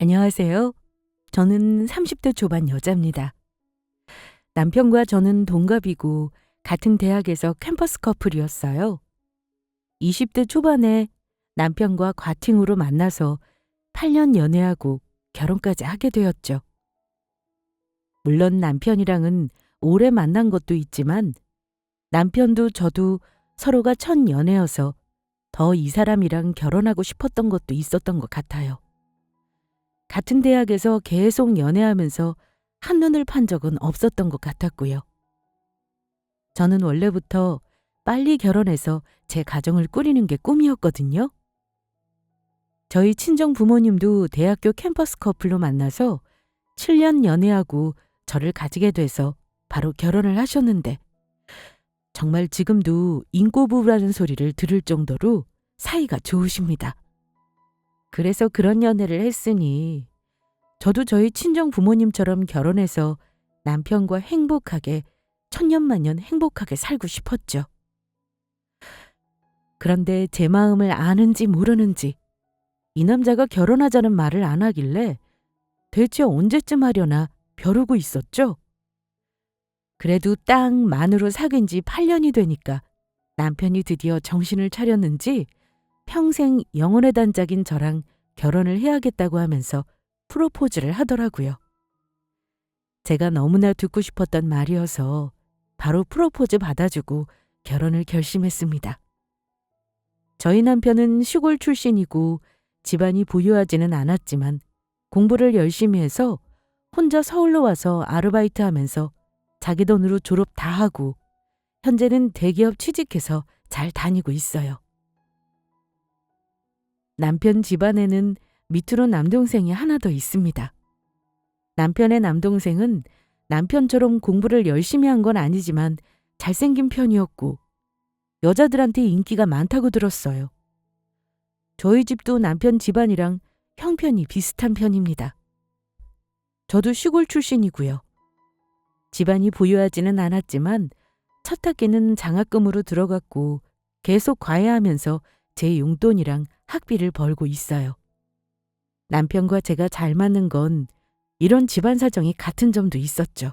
안녕하세요. 저는 30대 초반 여자입니다. 남편과 저는 동갑이고 같은 대학에서 캠퍼스 커플이었어요. 20대 초반에 남편과 과팅으로 만나서 8년 연애하고 결혼까지 하게 되었죠. 물론 남편이랑은 오래 만난 것도 있지만 남편도 저도 서로가 첫 연애여서 더 이 사람이랑 결혼하고 싶었던 것도 있었던 것 같아요. 같은 대학에서 계속 연애하면서 한눈을 판 적은 없었던 것 같았고요. 저는 원래부터 빨리 결혼해서 제 가정을 꾸리는 게 꿈이었거든요. 저희 친정 부모님도 대학교 캠퍼스 커플로 만나서 7년 연애하고 저를 가지게 돼서 바로 결혼을 하셨는데 정말 지금도 인꼬부부라는 소리를 들을 정도로 사이가 좋으십니다. 그래서 그런 연애를 했으니 저도 저희 친정 부모님처럼 결혼해서 남편과 행복하게 천년만년 행복하게 살고 싶었죠. 그런데 제 마음을 아는지 모르는지 이 남자가 결혼하자는 말을 안 하길래 대체 언제쯤 하려나 벼르고 있었죠. 그래도 딱 만으로 사귄 지 8년이 되니까 남편이 드디어 정신을 차렸는지 평생 영혼의 단짝인 저랑 결혼을 해야겠다고 하면서 프로포즈를 하더라고요. 제가 너무나 듣고 싶었던 말이어서 바로 프로포즈 받아주고 결혼을 결심했습니다. 저희 남편은 시골 출신이고 집안이 부유하지는 않았지만 공부를 열심히 해서 혼자 서울로 와서 아르바이트 하면서 자기 돈으로 졸업 다 하고 현재는 대기업 취직해서 잘 다니고 있어요. 남편 집안에는 밑으로 남동생이 하나 더 있습니다. 남편의 남동생은 남편처럼 공부를 열심히 한 건 아니지만 잘생긴 편이었고 여자들한테 인기가 많다고 들었어요. 저희 집도 남편 집안이랑 형편이 비슷한 편입니다. 저도 시골 출신이고요. 집안이 부유하지는 않았지만 첫 학기는 장학금으로 들어갔고 계속 과외하면서 제 용돈이랑 학비를 벌고 있어요. 남편과 제가 잘 맞는 건 이런 집안 사정이 같은 점도 있었죠.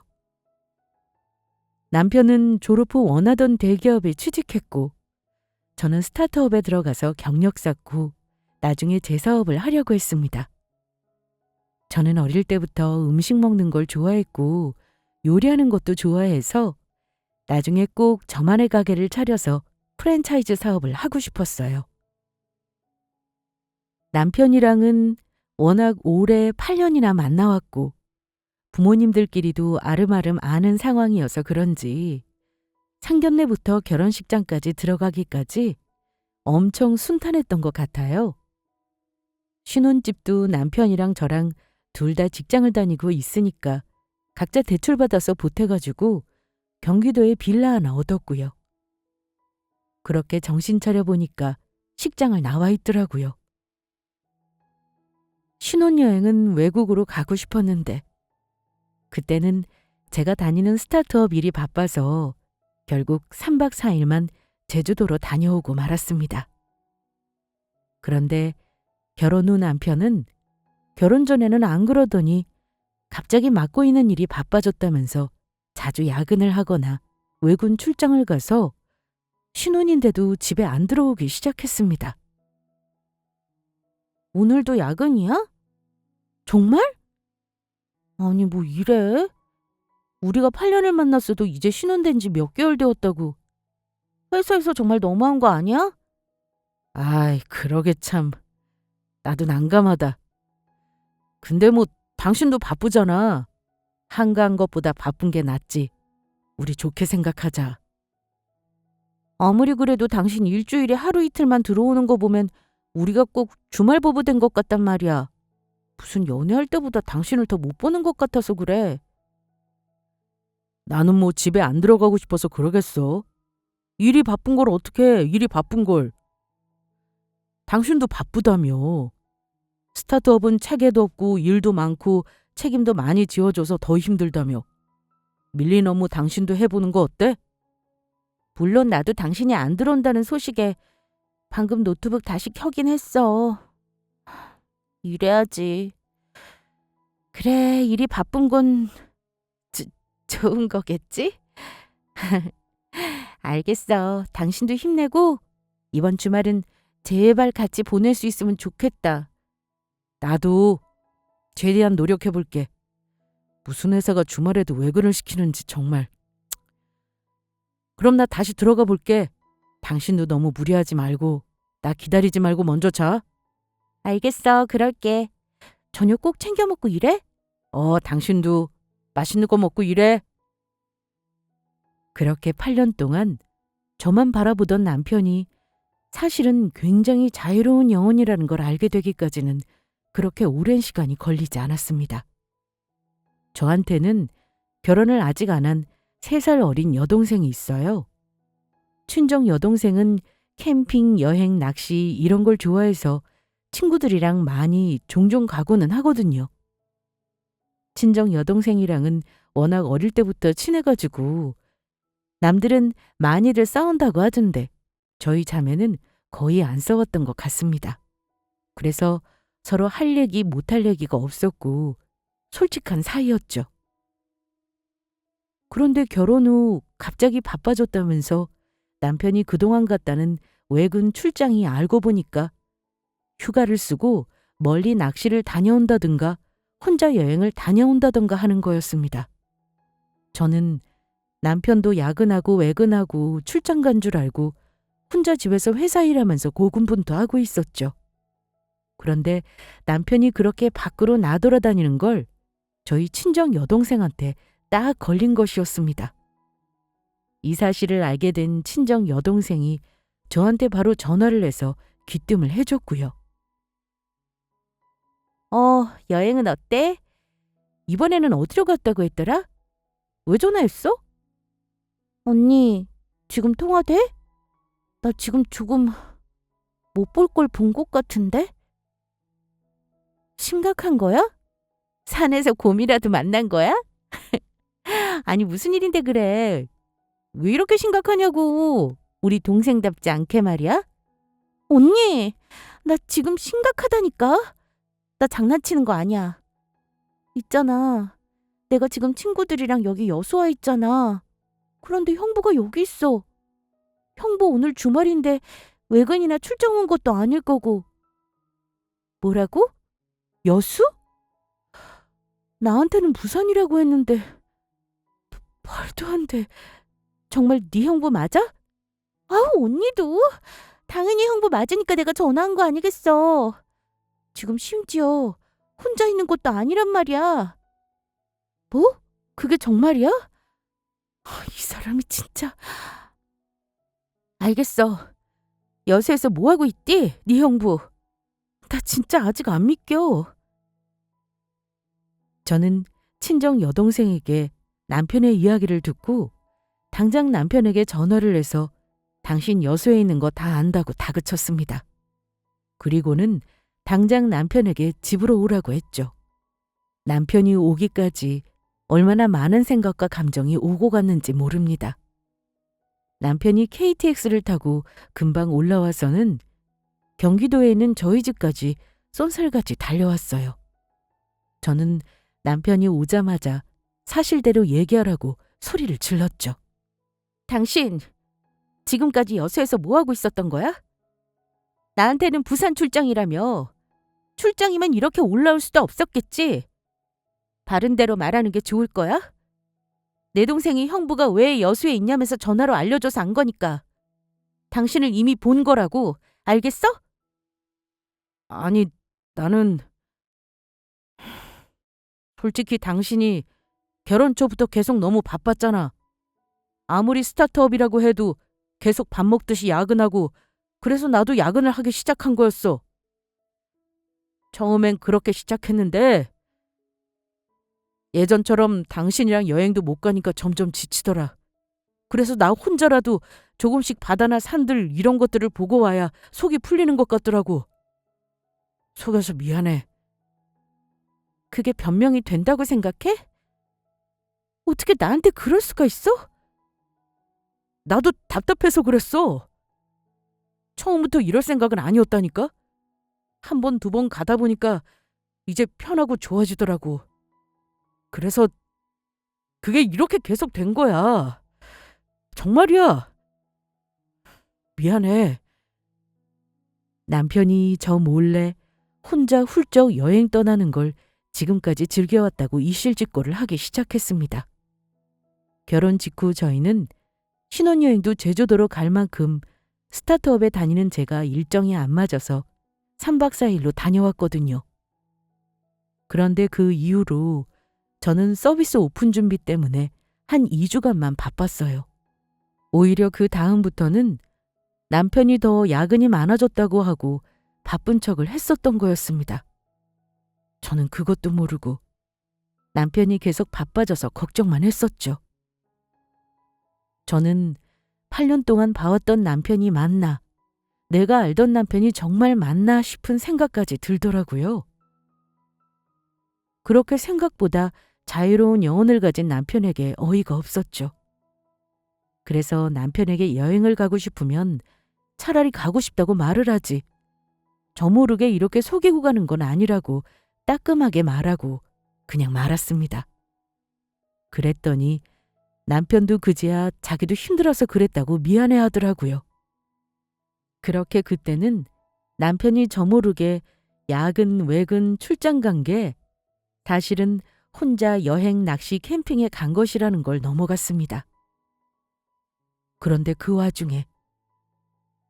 남편은 졸업 후 원하던 대기업에 취직했고 저는 스타트업에 들어가서 경력 쌓고 나중에 제 사업을 하려고 했습니다. 저는 어릴 때부터 음식 먹는 걸 좋아했고 요리하는 것도 좋아해서 나중에 꼭 저만의 가게를 차려서 프랜차이즈 사업을 하고 싶었어요. 남편이랑은 워낙 오래 8년이나 만나왔고 부모님들끼리도 아름아름 아는 상황이어서 그런지 상견례부터 결혼식장까지 들어가기까지 엄청 순탄했던 것 같아요. 신혼집도 남편이랑 저랑 둘 다 직장을 다니고 있으니까 각자 대출받아서 보태가지고 경기도에 빌라 하나 얻었고요. 그렇게 정신 차려보니까 식장을 나와 있더라고요. 신혼여행은 외국으로 가고 싶었는데 그때는 제가 다니는 스타트업 일이 바빠서 결국 3박 4일만 제주도로 다녀오고 말았습니다. 그런데 결혼 후 남편은 결혼 전에는 안 그러더니 갑자기 맡고 있는 일이 바빠졌다면서 자주 야근을 하거나 외군 출장을 가서 신혼인데도 집에 안 들어오기 시작했습니다. 오늘도 야근이야? 정말? 아니 뭐 이래? 우리가 8년을 만났어도 이제 신혼된 지 몇 개월 되었다고. 회사에서 정말 너무한 거 아니야? 아이 그러게 참. 나도 난감하다. 근데 뭐 당신도 바쁘잖아. 한가한 것보다 바쁜 게 낫지. 우리 좋게 생각하자. 아무리 그래도 당신 일주일에 하루 이틀만 들어오는 거 보면 우리가 꼭 주말 부부 된 것 같단 말이야. 무슨 연애할 때보다 당신을 더 못 보는 것 같아서 그래. 나는 뭐 집에 안 들어가고 싶어서 그러겠어. 일이 바쁜 걸 어떻게 해, 일이 바쁜 걸. 당신도 바쁘다며. 스타트업은 체계도 없고 일도 많고 책임도 많이 지어줘서 더 힘들다며. 밀린 업무 당신도 해보는 거 어때? 물론 나도 당신이 안 들어온다는 소식에 방금 노트북 다시 켜긴 했어. 이래야지. 그래, 일이 바쁜 건 좋은 거겠지? 알겠어. 당신도 힘내고 이번 주말은 제발 같이 보낼 수 있으면 좋겠다. 나도 최대한 노력해볼게. 무슨 회사가 주말에도 외근을 시키는지 정말. 그럼 나 다시 들어가 볼게. 당신도 너무 무리하지 말고 나 기다리지 말고 먼저 자. 알겠어. 그럴게. 저녁 꼭 챙겨 먹고 일해? 당신도 맛있는 거 먹고 일해. 그렇게 8년 동안 저만 바라보던 남편이 사실은 굉장히 자유로운 영혼이라는 걸 알게 되기까지는 그렇게 오랜 시간이 걸리지 않았습니다. 저한테는 결혼을 아직 안 한 3살 어린 여동생이 있어요. 친정 여동생은 캠핑, 여행, 낚시 이런 걸 좋아해서 친구들이랑 많이 종종 가고는 하거든요. 친정 여동생이랑은 워낙 어릴 때부터 친해가지고 남들은 많이들 싸운다고 하던데 저희 자매는 거의 안 싸웠던 것 같습니다. 그래서 서로 할 얘기 못할 얘기가 없었고 솔직한 사이였죠. 그런데 결혼 후 갑자기 바빠졌다면서 남편이 그동안 갔다는 외근 출장이 알고 보니까 휴가를 쓰고 멀리 낚시를 다녀온다든가 혼자 여행을 다녀온다든가 하는 거였습니다. 저는 남편도 야근하고 외근하고 출장 간 줄 알고 혼자 집에서 회사 일하면서 고군분투하고 있었죠. 그런데 남편이 그렇게 밖으로 나돌아다니는 걸 저희 친정 여동생한테 딱 걸린 것이었습니다. 이 사실을 알게 된 친정 여동생이 저한테 바로 전화를 해서 귀뜸을 해줬고요. 여행은 어때? 이번에는 어디로 갔다고 했더라? 왜 전화했어? 언니, 지금 통화돼? 나 지금 조금 못 볼 걸 본 것 같은데? 심각한 거야? 산에서 곰이라도 만난 거야? 아니, 무슨 일인데 그래? 왜 이렇게 심각하냐고. 우리 동생답지 않게 말이야? 언니, 나 지금 심각하다니까? 나 장난치는 거 아니야. 있잖아. 내가 지금 친구들이랑 여기 여수와 있잖아. 그런데 형부가 여기 있어. 형부 오늘 주말인데 외근이나 출장 온 것도 아닐 거고. 뭐라고? 여수? 나한테는 부산이라고 했는데. 말도 안 돼. 정말 네 형부 맞아? 아우, 언니도. 당연히 형부 맞으니까 내가 전화한 거 아니겠어. 지금 심지어 혼자 있는 것도 아니란 말이야. 뭐? 그게 정말이야? 이 사람이 진짜. 알겠어. 여수에서 뭐하고 있디? 네 형부. 나 진짜 아직 안 믿겨. 저는 친정 여동생에게 남편의 이야기를 듣고 당장 남편에게 전화를 해서 당신 여수에 있는 거 다 안다고 다그쳤습니다. 그리고는 당장 남편에게 집으로 오라고 했죠. 남편이 오기까지 얼마나 많은 생각과 감정이 오고 갔는지 모릅니다. 남편이 KTX를 타고 금방 올라와서는 경기도에 있는 저희 집까지 쏜살같이 달려왔어요. 저는 남편이 오자마자 사실대로 얘기하라고 소리를 질렀죠. 당신, 지금까지 여수에서 뭐하고 있었던 거야? 나한테는 부산 출장이라며. 출장이면 이렇게 올라올 수도 없었겠지. 바른 대로 말하는 게 좋을 거야? 내 동생이 형부가 왜 여수에 있냐면서 전화로 알려줘서 안 거니까. 당신을 이미 본 거라고. 알겠어? 아니, 나는 솔직히 당신이 결혼 초부터 계속 너무 바빴잖아. 아무리 스타트업이라고 해도 계속 밥 먹듯이 야근하고 그래서 나도 야근을 하기 시작한 거였어. 처음엔 그렇게 시작했는데 예전처럼 당신이랑 여행도 못 가니까 점점 지치더라. 그래서 나 혼자라도 조금씩 바다나 산들 이런 것들을 보고 와야 속이 풀리는 것 같더라고. 속여서 미안해. 그게 변명이 된다고 생각해? 어떻게 나한테 그럴 수가 있어? 나도 답답해서 그랬어. 처음부터 이럴 생각은 아니었다니까? 한 번, 두 번 가다 보니까 이제 편하고 좋아지더라고. 그래서 그게 이렇게 계속 된 거야. 정말이야. 미안해. 남편이 저 몰래 혼자 훌쩍 여행 떠나는 걸 지금까지 즐겨왔다고 이실직고를 하기 시작했습니다. 결혼 직후 저희는 신혼여행도 제주도로 갈 만큼 스타트업에 다니는 제가 일정이 안 맞아서 3박 4일로 다녀왔거든요. 그런데 그 이후로 저는 서비스 오픈 준비 때문에 한 2주간만 바빴어요. 오히려 그 다음부터는 남편이 더 야근이 많아졌다고 하고 바쁜 척을 했었던 거였습니다. 저는 그것도 모르고 남편이 계속 바빠져서 걱정만 했었죠. 저는 8년 동안 봐왔던 남편이 맞나, 내가 알던 남편이 정말 맞나 싶은 생각까지 들더라고요. 그렇게 생각보다 자유로운 영혼을 가진 남편에게 어이가 없었죠. 그래서 남편에게 여행을 가고 싶으면 차라리 가고 싶다고 말을 하지, 저 모르게 이렇게 속이고 가는 건 아니라고 따끔하게 말하고 그냥 말았습니다. 그랬더니 남편도 그제야 자기도 힘들어서 그랬다고 미안해 하더라고요. 그렇게 그때는 남편이 저 모르게 야근, 외근, 출장 간 게 사실은 혼자 여행, 낚시, 캠핑에 간 것이라는 걸 넘어갔습니다. 그런데 그 와중에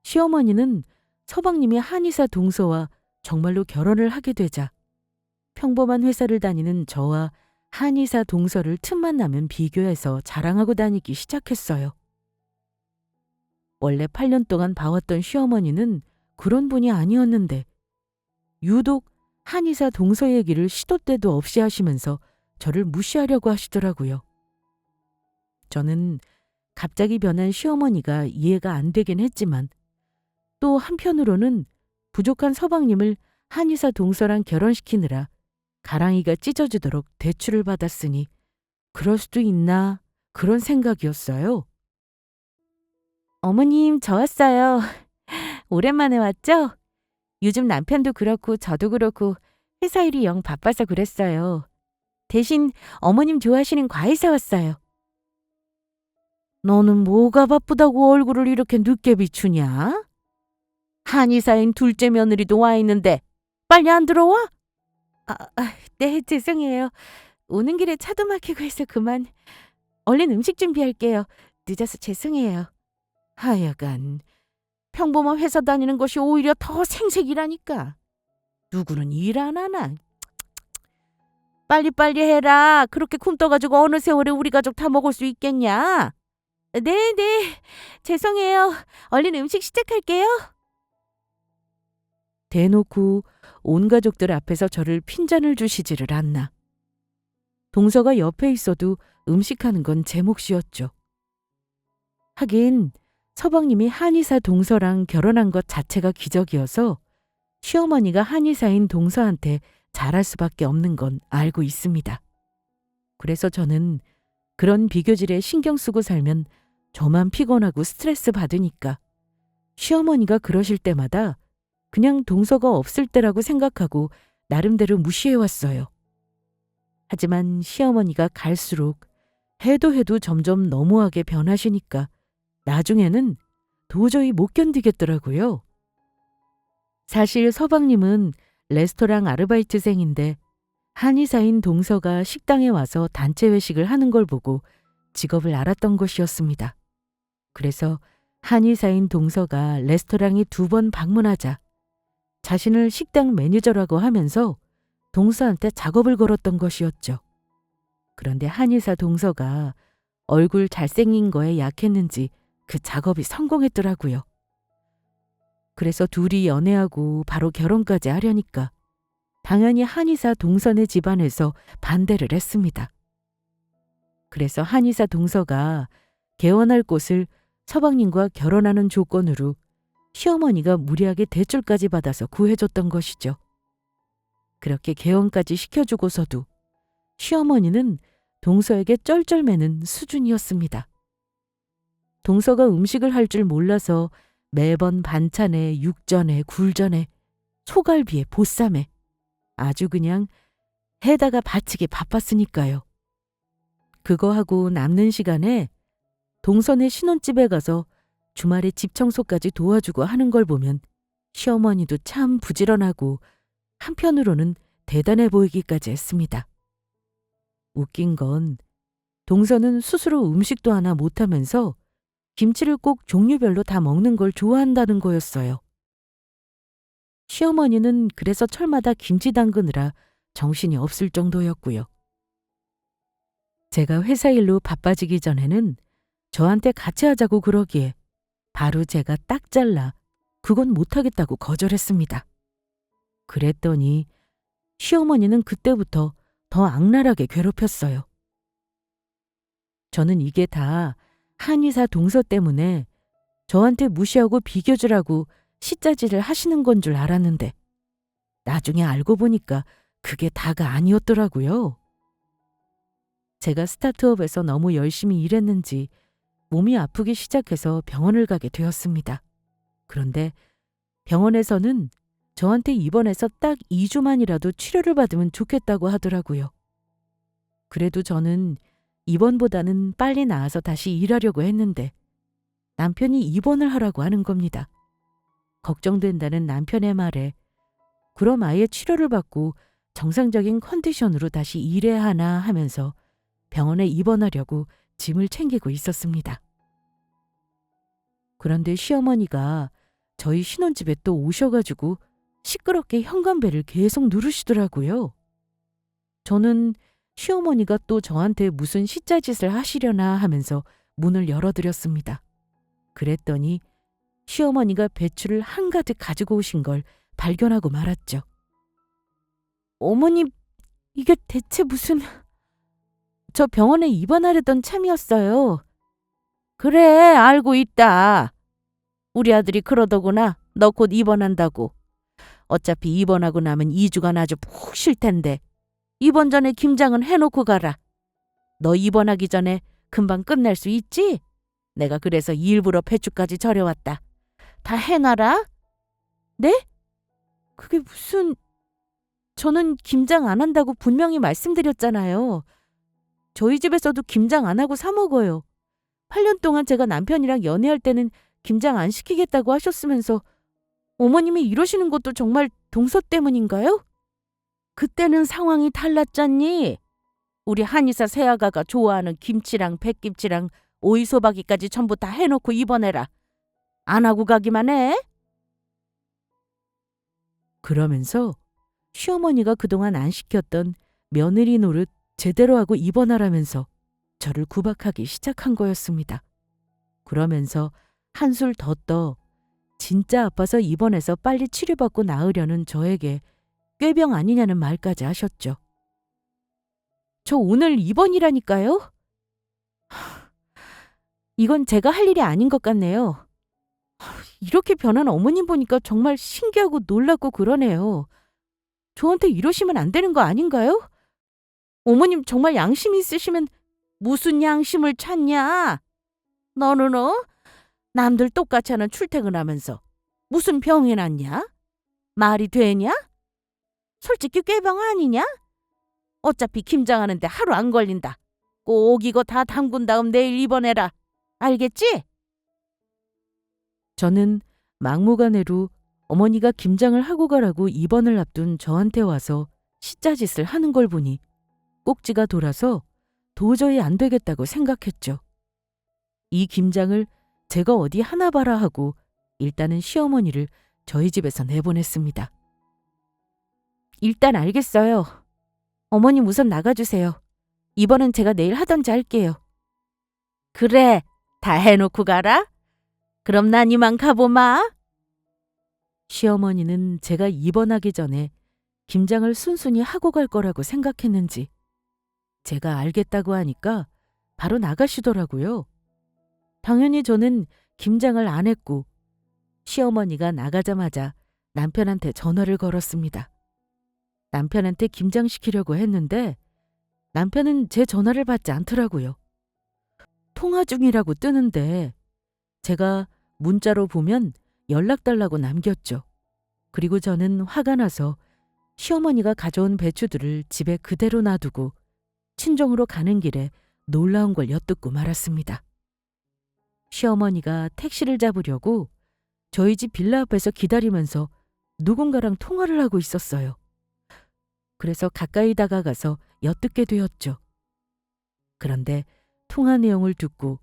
시어머니는 서방님이 한의사 동서와 정말로 결혼을 하게 되자 평범한 회사를 다니는 저와 한의사 동서를 틈만 나면 비교해서 자랑하고 다니기 시작했어요. 원래 8년 동안 봐왔던 시어머니는 그런 분이 아니었는데 유독 한의사 동서 얘기를 시도 때도 없이 하시면서 저를 무시하려고 하시더라고요. 저는 갑자기 변한 시어머니가 이해가 안 되긴 했지만 또 한편으로는 부족한 서방님을 한의사 동서랑 결혼시키느라 가랑이가 찢어지도록 대출을 받았으니 그럴 수도 있나 그런 생각이었어요. 어머님, 저 왔어요. 오랜만에 왔죠? 요즘 남편도 그렇고 저도 그렇고 회사 일이 영 바빠서 그랬어요. 대신 어머님 좋아하시는 과일 사왔어요. 너는 뭐가 바쁘다고 얼굴을 이렇게 늦게 비추냐? 한의사인 둘째 며느리도 와 있는데 빨리 안 들어와? 네, 죄송해요. 오는 길에 차도 막히고 해서 그만. 얼른 음식 준비할게요. 늦어서 죄송해요. 하여간 평범한 회사 다니는 것이 오히려 더 생색이라니까. 누구는 일 안 하나. 빨리빨리 해라. 그렇게 굶떠가지고 어느 세월에 우리 가족 다 먹을 수 있겠냐? 네. 죄송해요. 얼른 음식 시작할게요. 대놓고 온 가족들 앞에서 저를 핀잔을 주시지를 않나. 동서가 옆에 있어도 음식하는 건 제 몫이었죠. 하긴 서방님이 한의사 동서랑 결혼한 것 자체가 기적이어서 시어머니가 한의사인 동서한테 잘할 수밖에 없는 건 알고 있습니다. 그래서 저는 그런 비교질에 신경 쓰고 살면 저만 피곤하고 스트레스 받으니까 시어머니가 그러실 때마다 그냥 동서가 없을 때라고 생각하고 나름대로 무시해왔어요. 하지만 시어머니가 갈수록 해도 점점 너무하게 변하시니까 나중에는 도저히 못 견디겠더라고요. 사실 서방님은 레스토랑 아르바이트생인데 한의사인 동서가 식당에 와서 단체 회식을 하는 걸 보고 직업을 알았던 것이었습니다. 그래서 한의사인 동서가 레스토랑에 2번 방문하자 자신을 식당 매니저라고 하면서 동서한테 작업을 걸었던 것이었죠. 그런데 한의사 동서가 얼굴 잘생긴 거에 약했는지 그 작업이 성공했더라고요. 그래서 둘이 연애하고 바로 결혼까지 하려니까 당연히 한의사 동서네 집안에서 반대를 했습니다. 그래서 한의사 동서가 개원할 곳을 서방님과 결혼하는 조건으로 시어머니가 무리하게 대출까지 받아서 구해줬던 것이죠. 그렇게 개원까지 시켜주고서도 시어머니는 동서에게 쩔쩔매는 수준이었습니다. 동서가 음식을 할 줄 몰라서 매번 반찬에 육전에 굴전에 소갈비에 보쌈에 아주 그냥 해다가 바치기 바빴으니까요. 그거 하고 남는 시간에 동선의 신혼집에 가서 주말에 집 청소까지 도와주고 하는 걸 보면 시어머니도 참 부지런하고 한편으로는 대단해 보이기까지 했습니다. 웃긴 건 동서는 스스로 음식도 하나 못하면서 김치를 꼭 종류별로 다 먹는 걸 좋아한다는 거였어요. 시어머니는 그래서 철마다 김치 담그느라 정신이 없을 정도였고요. 제가 회사 일로 바빠지기 전에는 저한테 같이 하자고 그러기에 바로 제가 딱 잘라 그건 못하겠다고 거절했습니다. 그랬더니 시어머니는 그때부터 더 악랄하게 괴롭혔어요. 저는 이게 다 한의사 동서 때문에 저한테 무시하고 비교주라고 시짜지를 하시는 건 줄 알았는데 나중에 알고 보니까 그게 다가 아니었더라고요. 제가 스타트업에서 너무 열심히 일했는지 몸이 아프기 시작해서 병원을 가게 되었습니다. 그런데 병원에서는 저한테 입원해서 딱 2주만이라도 치료를 받으면 좋겠다고 하더라고요. 그래도 저는 입원보다는 빨리 나아서 다시 일하려고 했는데 남편이 입원을 하라고 하는 겁니다. 걱정된다는 남편의 말에 그럼 아예 치료를 받고 정상적인 컨디션으로 다시 일해야 하나 하면서 병원에 입원하려고 짐을 챙기고 있었습니다. 그런데 시어머니가 저희 신혼집에 또 오셔가지고 시끄럽게 현관벨을 계속 누르시더라고요. 저는 시어머니가 또 저한테 무슨 시짜짓을 하시려나 하면서 문을 열어드렸습니다. 그랬더니 시어머니가 배추를 한가득 가지고 오신 걸 발견하고 말았죠. 어머님, 이게 대체 무슨... 저 병원에 입원하려던 참이었어요. 그래, 알고 있다. 우리 아들이 그러더구나. 너 곧 입원한다고. 어차피 입원하고 나면 2주간 아주 푹 쉴 텐데 입원 전에 김장은 해놓고 가라. 너 입원하기 전에 금방 끝낼 수 있지? 내가 그래서 일부러 배추까지 절여왔다. 다 해놔라. 네? 그게 무슨... 저는 김장 안 한다고 분명히 말씀드렸잖아요. 저희 집에서도 김장 안 하고 사 먹어요. 8년 동안 제가 남편이랑 연애할 때는 김장 안 시키겠다고 하셨으면서 어머님이 이러시는 것도 정말 동서 때문인가요? 그때는 상황이 달랐잖니. 우리 한의사 새아가가 좋아하는 김치랑 백김치랑 오이소박이까지 전부 다 해놓고 입원해라. 안 하고 가기만 해. 그러면서 시어머니가 그동안 안 시켰던 며느리 노릇 제대로 하고 입원하라면서 저를 구박하기 시작한 거였습니다. 그러면서 한술 더 떠 진짜 아파서 입원해서 빨리 치료받고 나으려는 저에게 꾀병 아니냐는 말까지 하셨죠. 저 오늘 입원이라니까요? 이건 제가 할 일이 아닌 것 같네요. 이렇게 변한 어머님 보니까 정말 신기하고 놀랍고 그러네요. 저한테 이러시면 안 되는 거 아닌가요? 어머님 정말 양심이 있으시면 무슨 양심을 찾냐? 너는 남들 똑같이 하는 출퇴근하면서 무슨 병이 났냐? 말이 되냐? 솔직히 꾀병 아니냐? 어차피 김장하는데 하루 안 걸린다. 꼭 이거 다 담근 다음 내일 입원해라. 알겠지? 저는 막무가내로 어머니가 김장을 하고 가라고 입원을 앞둔 저한테 와서 시짜짓을 하는 걸 보니 꼭지가 돌아서 도저히 안 되겠다고 생각했죠. 이 김장을 제가 어디 하나 봐라 하고 일단은 시어머니를 저희 집에서 내보냈습니다. 일단 알겠어요. 어머님 우선 나가주세요. 입원은 제가 내일 하던지 할게요. 그래, 다 해놓고 가라. 그럼 난 이만 가보마. 시어머니는 제가 입원하기 전에 김장을 순순히 하고 갈 거라고 생각했는지 제가 알겠다고 하니까 바로 나가시더라고요. 당연히 저는 김장을 안 했고 시어머니가 나가자마자 남편한테 전화를 걸었습니다. 남편한테 김장시키려고 했는데 남편은 제 전화를 받지 않더라고요. 통화 중이라고 뜨는데 제가 문자로 보면 연락달라고 남겼죠. 그리고 저는 화가 나서 시어머니가 가져온 배추들을 집에 그대로 놔두고 친정으로 가는 길에 놀라운 걸 엿듣고 말았습니다. 시어머니가 택시를 잡으려고 저희 집 빌라 앞에서 기다리면서 누군가랑 통화를 하고 있었어요. 그래서 가까이 다가가서 엿듣게 되었죠. 그런데 통화 내용을 듣고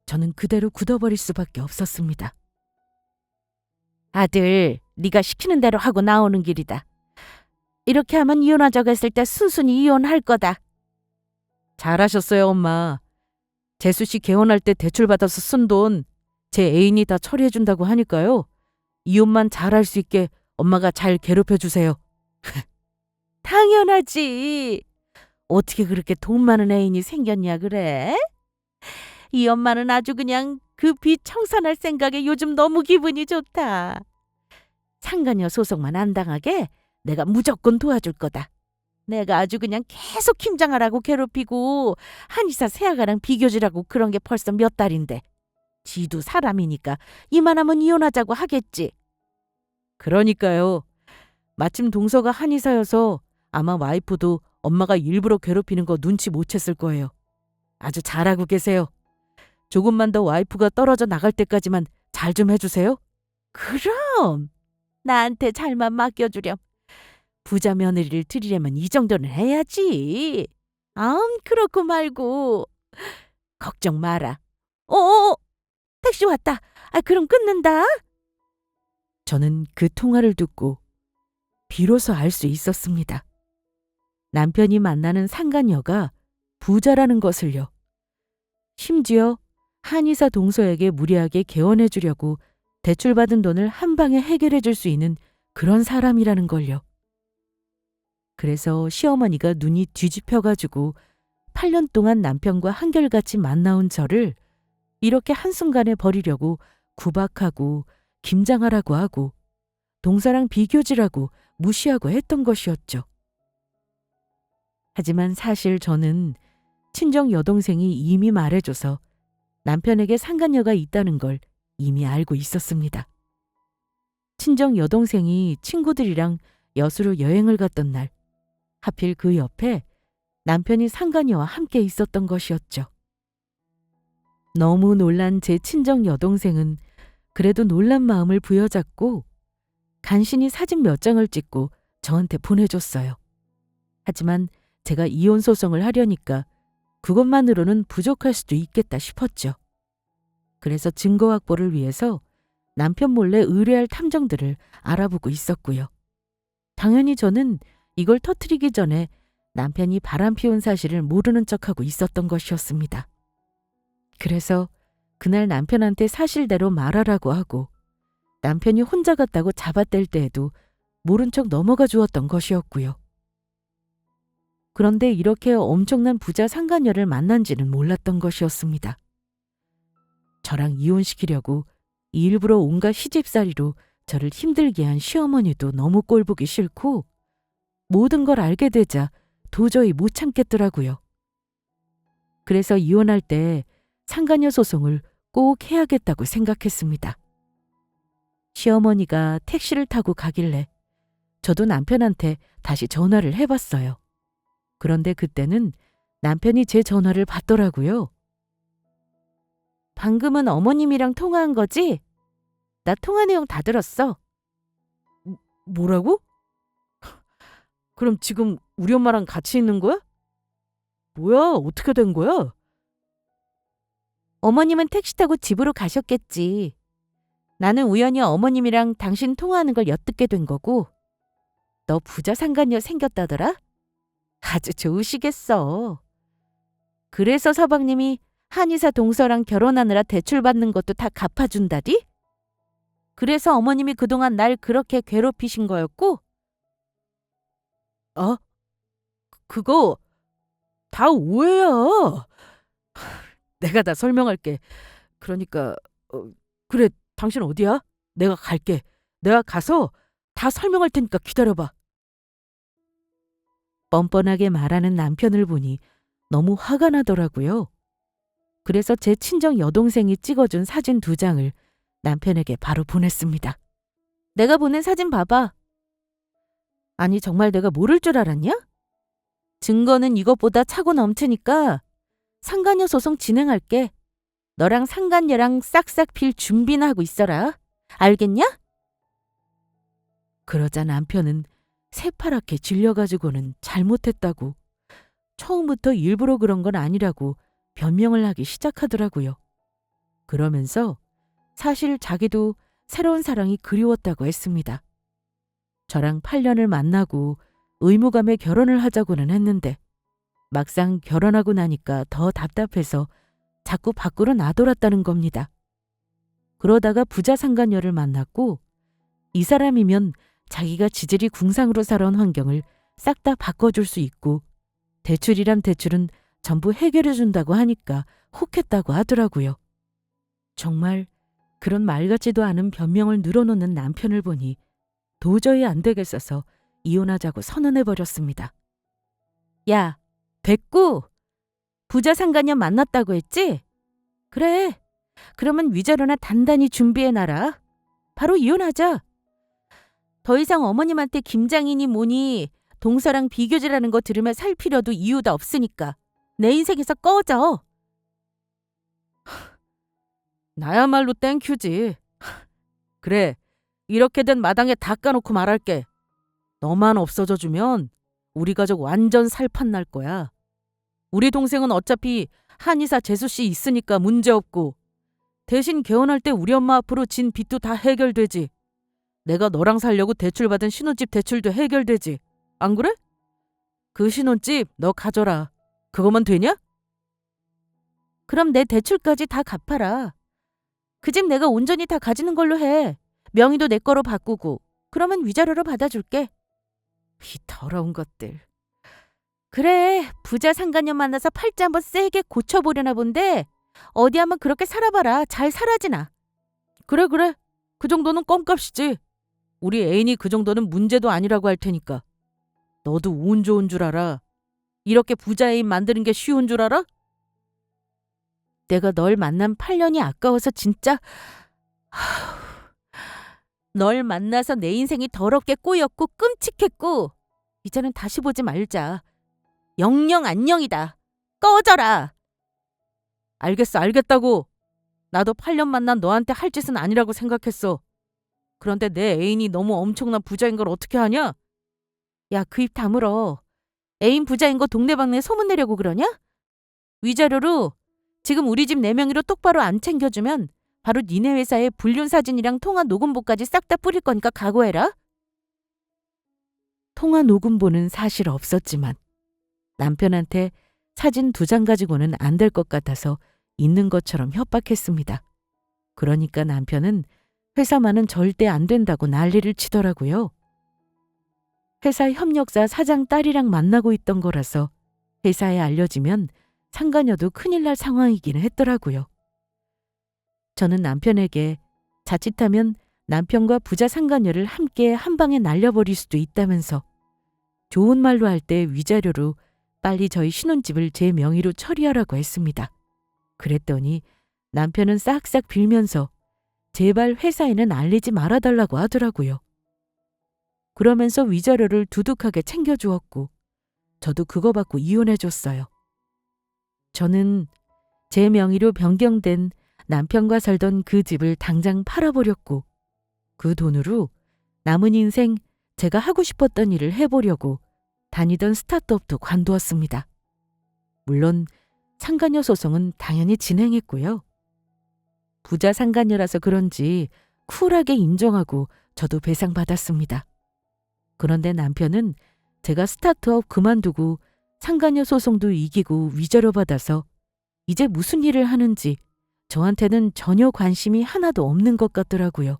저는 그대로 굳어버릴 수밖에 없었습니다. 아들, 네가 시키는 대로 하고 나오는 길이다. 이렇게 하면 이혼하자고 했을 때 순순히 이혼할 거다. 잘하셨어요, 엄마. 재수 씨 개원할 때 대출받아서 쓴 돈 제 애인이 다 처리해준다고 하니까요. 이혼만 잘할 수 있게 엄마가 잘 괴롭혀주세요. 당연하지. 어떻게 그렇게 돈 많은 애인이 생겼냐 그래? 이 엄마는 아주 그냥 그 빚 청산할 생각에 요즘 너무 기분이 좋다. 상간녀 소송만 안 당하게 내가 무조건 도와줄 거다. 내가 아주 그냥 계속 김장하라고 괴롭히고 한의사 세아가랑 비교질하고 그런 게 벌써 몇 달인데 지도 사람이니까 이만하면 이혼하자고 하겠지. 그러니까요. 마침 동서가 한의사여서 아마 와이프도 엄마가 일부러 괴롭히는 거 눈치 못 챘을 거예요. 아주 잘하고 계세요. 조금만 더 와이프가 떨어져 나갈 때까지만 잘 좀 해주세요. 그럼 나한테 잘만 맡겨주렴. 부자 며느리를 드리려면 이 정도는 해야지. 그렇고 말고. 걱정 마라. 어어, 택시 왔다. 그럼 끊는다. 저는 그 통화를 듣고 비로소 알 수 있었습니다. 남편이 만나는 상간녀가 부자라는 것을요. 심지어 한의사 동서에게 무리하게 개원해 주려고 대출받은 돈을 한 방에 해결해 줄 수 있는 그런 사람이라는 걸요. 그래서 시어머니가 눈이 뒤집혀가지고 8년 동안 남편과 한결같이 만나온 저를 이렇게 한순간에 버리려고 구박하고 김장하라고 하고 동서랑 비교질하고 무시하고 했던 것이었죠. 하지만 사실 저는 친정 여동생이 이미 말해줘서 남편에게 상간녀가 있다는 걸 이미 알고 있었습니다. 친정 여동생이 친구들이랑 여수로 여행을 갔던 날 하필 그 옆에 남편이 상간녀와 함께 있었던 것이었죠. 너무 놀란 제 친정 여동생은 그래도 놀란 마음을 부여잡고 간신히 사진 몇 장을 찍고 저한테 보내줬어요. 하지만 제가 이혼 소송을 하려니까 그것만으로는 부족할 수도 있겠다 싶었죠. 그래서 증거 확보를 위해서 남편 몰래 의뢰할 탐정들을 알아보고 있었고요. 당연히 저는 이걸 터뜨리기 전에 남편이 바람 피운 사실을 모르는 척하고 있었던 것이었습니다. 그래서 그날 남편한테 사실대로 말하라고 하고 남편이 혼자 갔다고 잡아댈 때에도 모른 척 넘어가 주었던 것이었고요. 그런데 이렇게 엄청난 부자 상간녀를 만난지는 몰랐던 것이었습니다. 저랑 이혼시키려고 일부러 온갖 시집살이로 저를 힘들게 한 시어머니도 너무 꼴보기 싫고 모든 걸 알게 되자 도저히 못 참겠더라고요. 그래서 이혼할 때 상간녀 소송을 꼭 해야겠다고 생각했습니다. 시어머니가 택시를 타고 가길래 저도 남편한테 다시 전화를 해봤어요. 그런데 그때는 남편이 제 전화를 받더라고요. 방금은 어머님이랑 통화한 거지? 나 통화 내용 다 들었어. 뭐라고? 그럼 지금 우리 엄마랑 같이 있는 거야? 뭐야, 어떻게 된 거야? 어머님은 택시 타고 집으로 가셨겠지. 나는 우연히 어머님이랑 당신 통화하는 걸 엿듣게 된 거고. 너 부자 상간녀 생겼다더라? 아주 좋으시겠어. 그래서 서방님이 한의사 동서랑 결혼하느라 대출받는 것도 다 갚아준다디? 그래서 어머님이 그동안 날 그렇게 괴롭히신 거였고? 그거 다 오해야. 내가 다 설명할게. 그러니까 그래, 당신 어디야? 내가 갈게. 내가 가서 다 설명할 테니까 기다려봐. 뻔뻔하게 말하는 남편을 보니 너무 화가 나더라고요. 그래서 제 친정 여동생이 찍어준 사진 2장을 남편에게 바로 보냈습니다. 내가 보낸 사진 봐봐. 아니, 정말 내가 모를 줄 알았냐? 증거는 이것보다 차고 넘치니까 상간녀 소송 진행할게. 너랑 상간녀랑 싹싹 빌 준비나 하고 있어라. 알겠냐? 그러자 남편은 새파랗게 질려가지고는 잘못했다고, 처음부터 일부러 그런 건 아니라고 변명을 하기 시작하더라고요. 그러면서 사실 자기도 새로운 사랑이 그리웠다고 했습니다. 저랑 8년을 만나고 의무감에 결혼을 하자고는 했는데 막상 결혼하고 나니까 더 답답해서 자꾸 밖으로 나돌았다는 겁니다. 그러다가 부자 상간녀를 만났고 이 사람이면 자기가 지질이 궁상으로 살아온 환경을 싹 다 바꿔줄 수 있고 대출이란 대출은 전부 해결해준다고 하니까 혹했다고 하더라고요. 정말 그런 말 같지도 않은 변명을 늘어놓는 남편을 보니 도저히 안 되겠어서 이혼하자고 선언해버렸습니다. 야, 됐고! 부자 상간녀 만났다고 했지? 그래. 그러면 위자료나 단단히 준비해놔라. 바로 이혼하자. 더 이상 어머님한테 김장인이 뭐니 동서랑 비교질하는 거 들으며 살 필요도 이유도 없으니까 내 인생에서 꺼져. 나야말로 땡큐지. 그래, 이렇게 된 마당에 다 까놓고 말할게. 너만 없어져주면 우리 가족 완전 살판 날 거야. 우리 동생은 어차피 한의사 재수씨 있으니까 문제없고 대신 개혼할 때 우리 엄마 앞으로 진 빚도 다 해결되지. 내가 너랑 살려고 대출받은 신혼집 대출도 해결되지. 안 그래? 그 신혼집 너 가져라. 그거만 되냐? 그럼 내 대출까지 다 갚아라. 그 집 내가 온전히 다 가지는 걸로 해. 명의도 내 거로 바꾸고. 그러면 위자료로 받아줄게. 이 더러운 것들. 그래, 부자 상간녀 만나서 팔자 한번 세게 고쳐보려나 본데 어디 한번 그렇게 살아봐라. 잘 살아지나. 그래. 그 정도는 껌값이지. 우리 애인이 그 정도는 문제도 아니라고 할 테니까. 너도 운 좋은 줄 알아. 이렇게 부자 애인 만드는 게 쉬운 줄 알아? 내가 널 만난 8년이 아까워서 진짜... 널 만나서 내 인생이 더럽게 꼬였고 끔찍했고 이제는 다시 보지 말자. 영영 안녕이다. 꺼져라. 알겠어, 알겠다고. 나도 8년 만난 너한테 할 짓은 아니라고 생각했어. 그런데 내 애인이 너무 엄청난 부자인 걸 어떻게 하냐? 야, 그 입 다물어. 애인 부자인 거 동네방네 소문내려고 그러냐? 위자료로 지금 우리 집 4명이로 똑바로 안 챙겨주면 바로 니네 회사에 불륜 사진이랑 통화 녹음본까지 싹 다 뿌릴 거니까 각오해라. 통화 녹음본은 사실 없었지만 남편한테 사진 2장 가지고는 안 될 것 같아서 있는 것처럼 협박했습니다. 그러니까 남편은 회사만은 절대 안 된다고 난리를 치더라고요. 회사 협력사 사장 딸이랑 만나고 있던 거라서 회사에 알려지면 상간녀도 큰일 날 상황이기는 했더라고요. 저는 남편에게 자칫하면 남편과 부자 상간녀를 함께 한 방에 날려버릴 수도 있다면서 좋은 말로 할 때 위자료로 빨리 저희 신혼집을 제 명의로 처리하라고 했습니다. 그랬더니 남편은 싹싹 빌면서 제발 회사에는 알리지 말아달라고 하더라고요. 그러면서 위자료를 두둑하게 챙겨주었고 저도 그거 받고 이혼해줬어요. 저는 제 명의로 변경된 남편과 살던 그 집을 당장 팔아버렸고 그 돈으로 남은 인생 제가 하고 싶었던 일을 해보려고 다니던 스타트업도 관두었습니다. 물론 상간녀 소송은 당연히 진행했고요. 부자 상간녀라서 그런지 쿨하게 인정하고 저도 배상받았습니다. 그런데 남편은 제가 스타트업 그만두고 상간녀 소송도 이기고 위자료 받아서 이제 무슨 일을 하는지 저한테는 전혀 관심이 하나도 없는 것 같더라고요.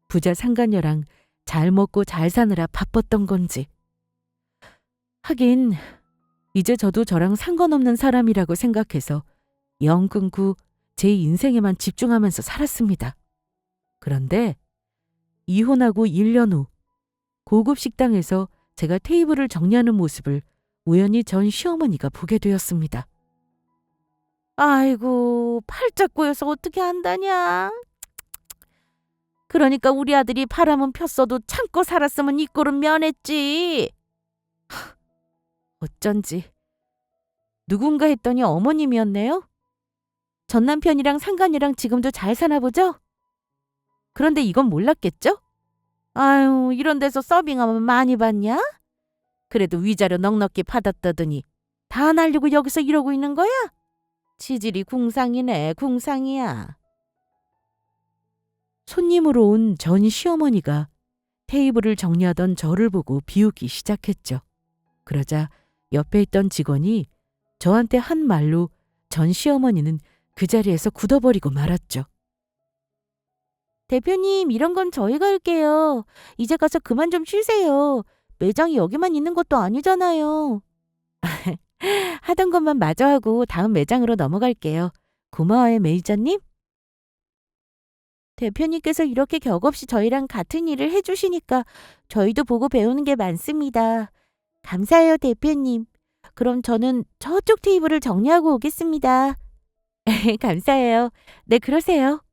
부자 상간녀랑 잘 먹고 잘 사느라 바빴던 건지. 하긴 이제 저도 저랑 상관없는 사람이라고 생각해서 영 끊고 제 인생에만 집중하면서 살았습니다. 그런데 이혼하고 1년 후 고급 식당에서 제가 테이블을 정리하는 모습을 우연히 전 시어머니가 보게 되었습니다. 아이고, 팔짝 꼬여서 어떻게 한다냐. 그러니까 우리 아들이 바람은 폈어도 참고 살았으면 이 꼴은 면했지. 어쩐지 누군가 했더니 어머님이었네요. 전 남편이랑 상간이랑 지금도 잘 사나 보죠? 그런데 이건 몰랐겠죠? 아유, 이런 데서 서빙하면 많이 받냐? 그래도 위자료 넉넉히 받았다더니 다 날리고 여기서 이러고 있는 거야? 치질이 궁상이네, 궁상이야. 손님으로 온 전 시어머니가 테이블을 정리하던 저를 보고 비웃기 시작했죠. 그러자 옆에 있던 직원이 저한테 한 말로 전 시어머니는 그 자리에서 굳어버리고 말았죠. 대표님, 이런 건 저희가 할게요. 이제 가서 그만 좀 쉬세요. 매장이 여기만 있는 것도 아니잖아요. 하던 것만 마저 하고 다음 매장으로 넘어갈게요. 고마워요, 매니저님. 대표님께서 이렇게 격없이 저희랑 같은 일을 해주시니까 저희도 보고 배우는 게 많습니다. 감사해요, 대표님. 그럼 저는 저쪽 테이블을 정리하고 오겠습니다. 감사해요. 네, 그러세요.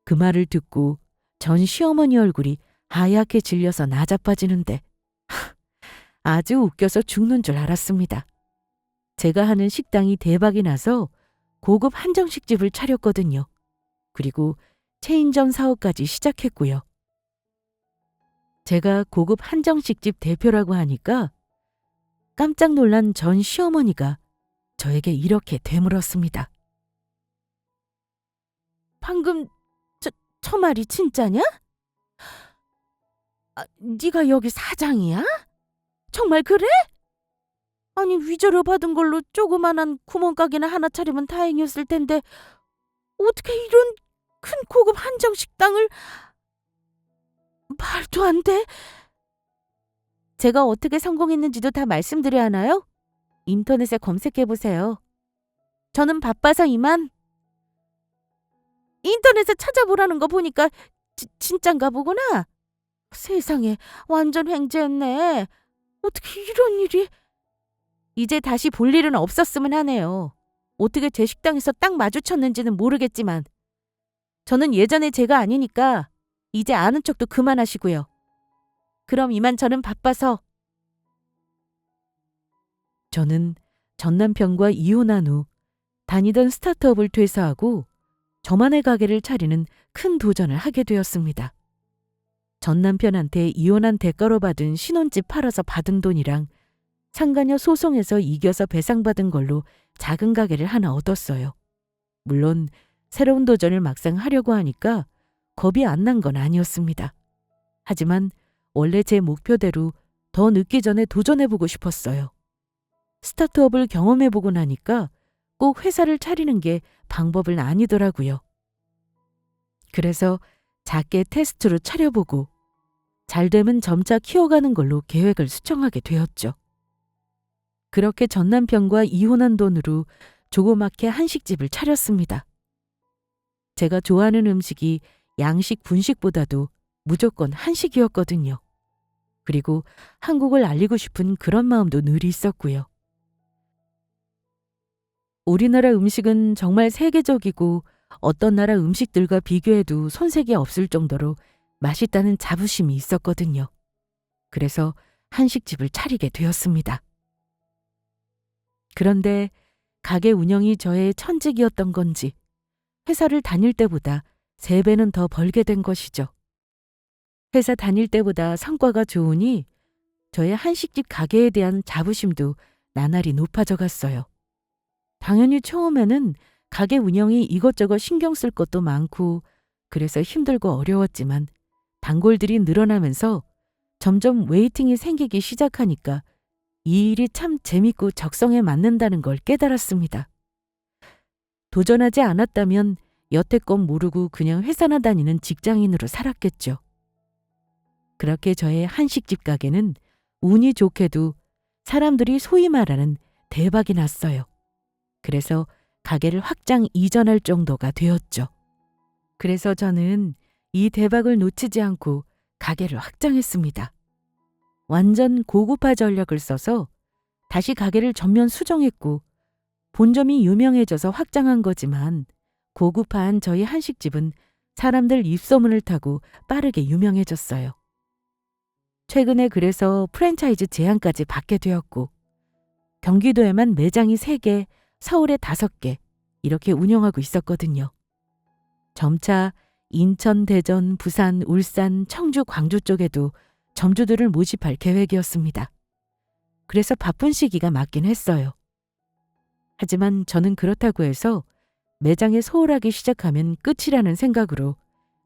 그 말을 듣고 전 시어머니 얼굴이 하얗게 질려서 나자빠지는데 아주 웃겨서 죽는 줄 알았습니다. 제가 하는 식당이 대박이 나서 고급 한정식집을 차렸거든요. 그리고 체인점 사업까지 시작했고요. 제가 고급 한정식집 대표라고 하니까 깜짝 놀란 전 시어머니가 저에게 이렇게 되물었습니다. 방금 저 말이 진짜냐? 네가 여기 사장이야? 정말 그래? 아니, 위자료 받은 걸로 조그만한 구멍가게나 하나 차리면 다행이었을 텐데 어떻게 이런 큰 고급 한정식당을... 말도 안 돼. 제가 어떻게 성공했는지도 다 말씀드려야 하나요? 인터넷에 검색해보세요. 저는 바빠서 이만. 인터넷에 찾아보라는 거 보니까 진짠가 보구나. 세상에, 완전 횡재했네. 어떻게 이런 일이... 이제 다시 볼 일은 없었으면 하네요. 어떻게 제 식당에서 딱 마주쳤는지는 모르겠지만 저는 예전에 제가 아니니까 이제 아는 척도 그만하시고요. 그럼 이만, 저는 바빠서. 저는 전 남편과 이혼한 후 다니던 스타트업을 퇴사하고 저만의 가게를 차리는 큰 도전을 하게 되었습니다. 전 남편한테 이혼한 대가로 받은 신혼집 팔아서 받은 돈이랑 상가녀 소송에서 이겨서 배상받은 걸로 작은 가게를 하나 얻었어요. 물론 새로운 도전을 막상 하려고 하니까 겁이 안 난 건 아니었습니다. 하지만 원래 제 목표대로 더 늦기 전에 도전해보고 싶었어요. 스타트업을 경험해보고 나니까 꼭 회사를 차리는 게 방법은 아니더라고요. 그래서 작게 테스트로 차려보고 잘 되면 점차 키워가는 걸로 계획을 수정하게 되었죠. 그렇게 전 남편과 이혼한 돈으로 조그맣게 한식집을 차렸습니다. 제가 좋아하는 음식이 양식, 분식보다도 무조건 한식이었거든요. 그리고 한국을 알리고 싶은 그런 마음도 늘 있었고요. 우리나라 음식은 정말 세계적이고 어떤 나라 음식들과 비교해도 손색이 없을 정도로 맛있다는 자부심이 있었거든요. 그래서 한식집을 차리게 되었습니다. 그런데 가게 운영이 저의 천직이었던 건지 회사를 다닐 때보다 3배는 더 벌게 된 것이죠. 회사 다닐 때보다 성과가 좋으니 저의 한식집 가게에 대한 자부심도 나날이 높아져 갔어요. 당연히 처음에는 가게 운영이 이것저것 신경 쓸 것도 많고 그래서 힘들고 어려웠지만 단골들이 늘어나면서 점점 웨이팅이 생기기 시작하니까 이 일이 참 재밌고 적성에 맞는다는 걸 깨달았습니다. 도전하지 않았다면 여태껏 모르고 그냥 회사나 다니는 직장인으로 살았겠죠. 그렇게 저의 한식집 가게는 운이 좋게도 사람들이 소위 말하는 대박이 났어요. 그래서 가게를 확장 이전할 정도가 되었죠. 그래서 저는 이 대박을 놓치지 않고 가게를 확장했습니다. 완전 고급화 전략을 써서 다시 가게를 전면 수정했고 본점이 유명해져서 확장한 거지만 고급화한 저희 한식집은 사람들 입소문을 타고 빠르게 유명해졌어요. 최근에 그래서 프랜차이즈 제안까지 받게 되었고 경기도에만 매장이 3개, 서울에 5개 이렇게 운영하고 있었거든요. 점차 인천, 대전, 부산, 울산, 청주, 광주 쪽에도 점주들을 모집할 계획이었습니다. 그래서 바쁜 시기가 맞긴 했어요. 하지만 저는 그렇다고 해서 매장에 소홀하기 시작하면 끝이라는 생각으로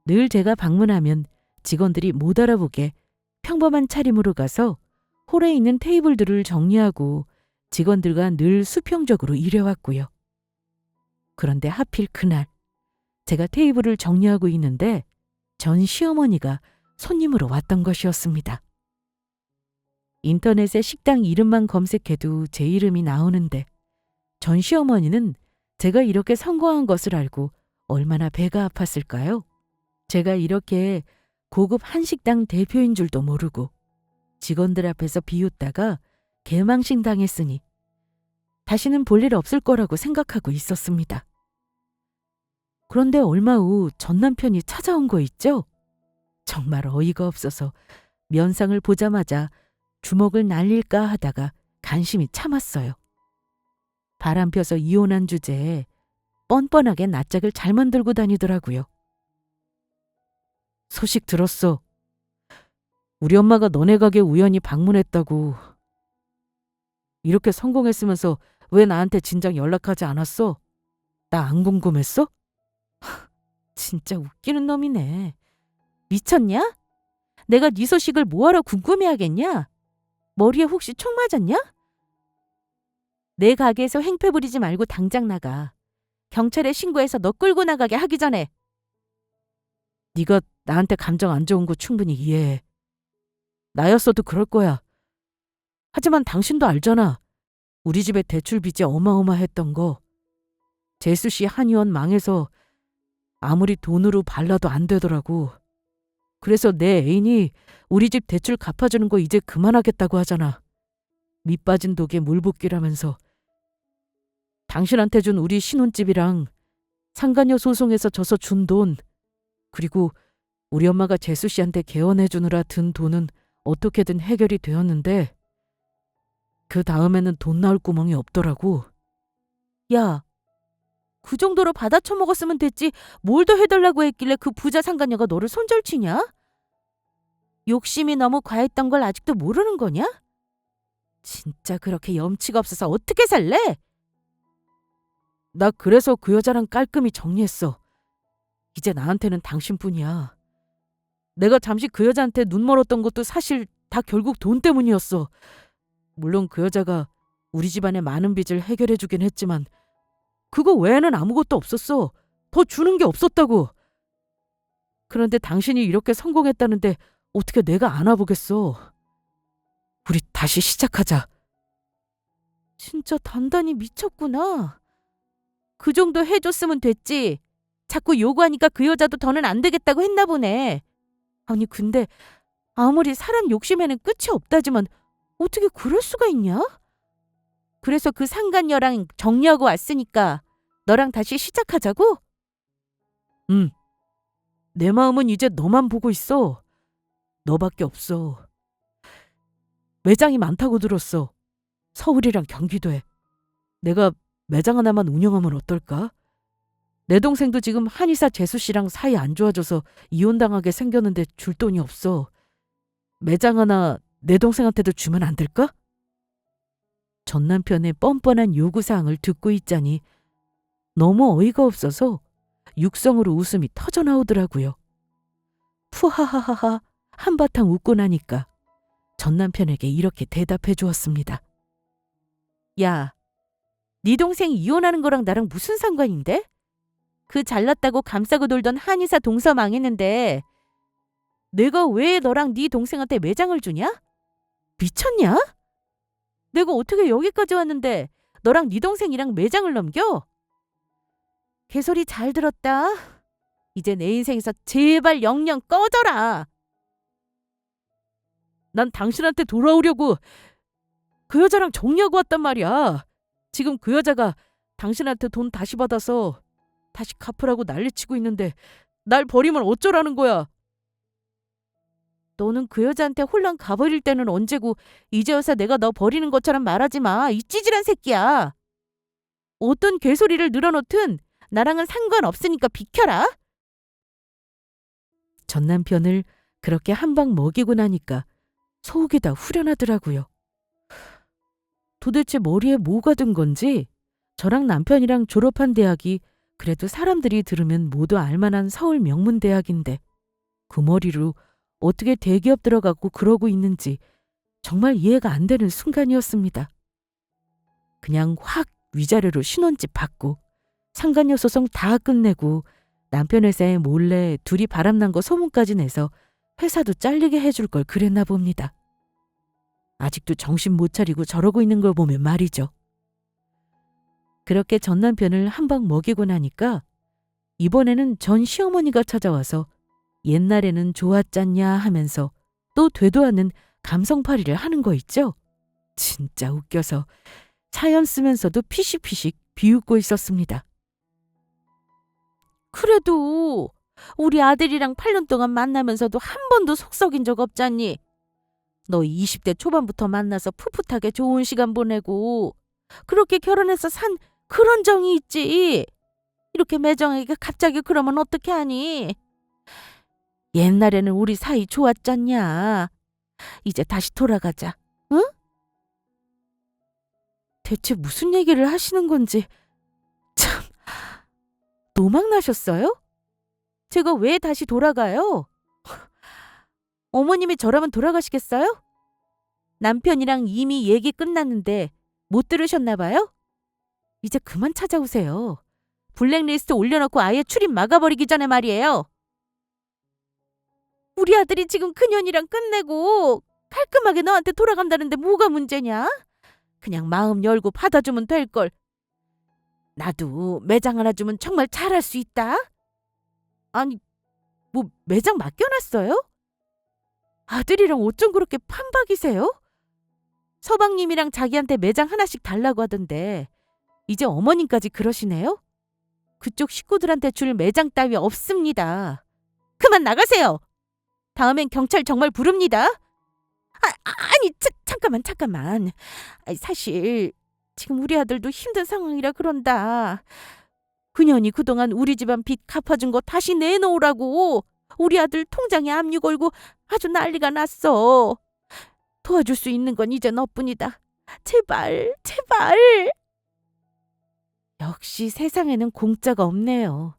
늘 제가 방문하면 직원들이 못 알아보게 평범한 차림으로 가서 홀에 있는 테이블들을 정리하고 직원들과 늘 수평적으로 일해왔고요. 그런데 하필 그날 제가 테이블을 정리하고 있는데 전 시어머니가 손님으로 왔던 것이었습니다. 인터넷에 식당 이름만 검색해도 제 이름이 나오는데 전 시어머니는 제가 이렇게 성공한 것을 알고 얼마나 배가 아팠을까요? 제가 이렇게 고급 한식당 대표인 줄도 모르고 직원들 앞에서 비웃다가 개망신 당했으니 다시는 볼 일 없을 거라고 생각하고 있었습니다. 그런데 얼마 후 전 남편이 찾아온 거 있죠? 정말 어이가 없어서 면상을 보자마자 주먹을 날릴까 하다가 간신히 참았어요. 바람 펴서 이혼한 주제에 뻔뻔하게 낯짝을 잘 만들고 다니더라고요. 소식 들었어. 우리 엄마가 너네 가게 우연히 방문했다고. 이렇게 성공했으면서 왜 나한테 진작 연락하지 않았어? 나 안 궁금했어? 진짜 웃기는 놈이네. 미쳤냐? 내가 네 소식을 뭐하러 궁금해하겠냐? 머리에 혹시 총 맞았냐? 내 가게에서 행패 부리지 말고 당장 나가. 경찰에 신고해서 너 끌고 나가게 하기 전에. 네가 나한테 감정 안 좋은 거 충분히 이해해. 나였어도 그럴 거야. 하지만 당신도 알잖아. 우리 집에 대출 빚이 어마어마했던 거. 재수 씨 한의원 망해서 아무리 돈으로 발라도 안 되더라고. 그래서 내 애인이 우리 집 대출 갚아주는 거 이제 그만하겠다고 하잖아. 밑 빠진 독에 물 붓기라면서. 당신한테 준 우리 신혼집이랑 상간녀 소송에서 져서 준 돈, 그리고 우리 엄마가 재수 씨한테 개원해 주느라 든 돈은 어떻게든 해결이 되었는데 그 다음에는 돈 나올 구멍이 없더라고. 야, 그 정도로 받아쳐먹었으면 됐지 뭘 더 해달라고 했길래 그 부자 상간녀가 너를 손절치냐? 욕심이 너무 과했던 걸 아직도 모르는 거냐? 진짜 그렇게 염치가 없어서 어떻게 살래? 나 그래서 그 여자랑 깔끔히 정리했어. 이제 나한테는 당신뿐이야. 내가 잠시 그 여자한테 눈 멀었던 것도 사실 다 결국 돈 때문이었어. 물론 그 여자가 우리 집안의 많은 빚을 해결해 주긴 했지만 그거 외에는 아무것도 없었어. 더 주는 게 없었다고. 그런데 당신이 이렇게 성공했다는데 어떻게 내가 안아보겠어. 우리 다시 시작하자. 진짜 단단히 미쳤구나. 그 정도 해줬으면 됐지. 자꾸 요구하니까 그 여자도 더는 안 되겠다고 했나 보네. 아니 근데 아무리 사람 욕심에는 끝이 없다지만 어떻게 그럴 수가 있냐? 그래서 그 상간녀랑 정리하고 왔으니까 너랑 다시 시작하자고? 응. 내 마음은 이제 너만 보고 있어. 너밖에 없어. 매장이 많다고 들었어. 서울이랑 경기도에. 내가 매장 하나만 운영하면 어떨까? 내 동생도 지금 한의사 재수 씨랑 사이 안 좋아져서 이혼당하게 생겼는데 줄 돈이 없어. 매장 하나 내 동생한테도 주면 안 될까? 전 남편의 뻔뻔한 요구사항을 듣고 있자니 너무 어이가 없어서 육성으로 웃음이 터져나오더라고요. 푸하하하하 한바탕 웃고 나니까 전 남편에게 이렇게 대답해 주었습니다. 야, 네 동생 이혼하는 거랑 나랑 무슨 상관인데? 그 잘났다고 감싸고 돌던 한의사 동서 망했는데 내가 왜 너랑 네 동생한테 매장을 주냐? 미쳤냐? 내가 어떻게 여기까지 왔는데 너랑 네 동생이랑 매장을 넘겨? 개소리 잘 들었다. 이제 내 인생에서 제발 영영 꺼져라. 난 당신한테 돌아오려고 그 여자랑 정리하고 왔단 말이야. 지금 그 여자가 당신한테 돈 다시 받아서 다시 갚으라고 난리치고 있는데 날 버리면 어쩌라는 거야. 너는 그 여자한테 홀랑 가버릴 때는 언제고 이제 와서 내가 너 버리는 것처럼 말하지 마. 이 찌질한 새끼야. 어떤 개소리를 늘어놓든 나랑은 상관없으니까 비켜라. 전 남편을 그렇게 한 방 먹이고 나니까 속이 다 후련하더라고요. 도대체 머리에 뭐가 든 건지 저랑 남편이랑 졸업한 대학이 그래도 사람들이 들으면 모두 알만한 서울 명문대학인데 그 머리로 어떻게 대기업 들어가고 그러고 있는지 정말 이해가 안 되는 순간이었습니다. 그냥 확 위자료로 신혼집 받고 상간녀 소송 다 끝내고 남편 회사에 몰래 둘이 바람난 거 소문까지 내서 회사도 잘리게 해줄 걸 그랬나 봅니다. 아직도 정신 못 차리고 저러고 있는 걸 보면 말이죠. 그렇게 전 남편을 한 방 먹이고 나니까 이번에는 전 시어머니가 찾아와서 옛날에는 좋았잖냐 하면서 또 되도 않는 감성팔이를 하는 거 있죠? 진짜 웃겨서 사연 쓰면서도 피식피식 비웃고 있었습니다. 그래도 우리 아들이랑 8년 동안 만나면서도 한 번도 속 썩인 적 없잖니. 너 20대 초반부터 만나서 풋풋하게 좋은 시간 보내고 그렇게 결혼해서 산 그런 정이 있지. 이렇게 매정하게 갑자기 그러면 어떻게 하니? 옛날에는 우리 사이 좋았잖냐. 이제 다시 돌아가자. 응? 대체 무슨 얘기를 하시는 건지 참 노망 나셨어요? 제가 왜 다시 돌아가요? 어머님이 저라면 돌아가시겠어요? 남편이랑 이미 얘기 끝났는데 못 들으셨나 봐요? 이제 그만 찾아오세요. 블랙리스트 올려놓고 아예 출입 막아버리기 전에 말이에요. 우리 아들이 지금 그년이랑 끝내고 깔끔하게 너한테 돌아간다는데 뭐가 문제냐? 그냥 마음 열고 받아주면 될걸. 나도 매장 하나 주면 정말 잘할 수 있다. 아니, 뭐 매장 맡겨놨어요? 아들이랑 어쩜 그렇게 판박이세요? 서방님이랑 자기한테 매장 하나씩 달라고 하던데 이제 어머님까지 그러시네요? 그쪽 식구들한테 줄 매장 따위 없습니다. 그만 나가세요. 다음엔 경찰 정말 부릅니다. 아니, 잠깐만. 아니, 사실 지금 우리 아들도 힘든 상황이라 그런다. 그년이 그동안 우리 집안 빚 갚아준 거 다시 내놓으라고 우리 아들 통장에 압류 걸고 아주 난리가 났어. 도와줄 수 있는 건 이제 너뿐이다. 제발. 역시 세상에는 공짜가 없네요.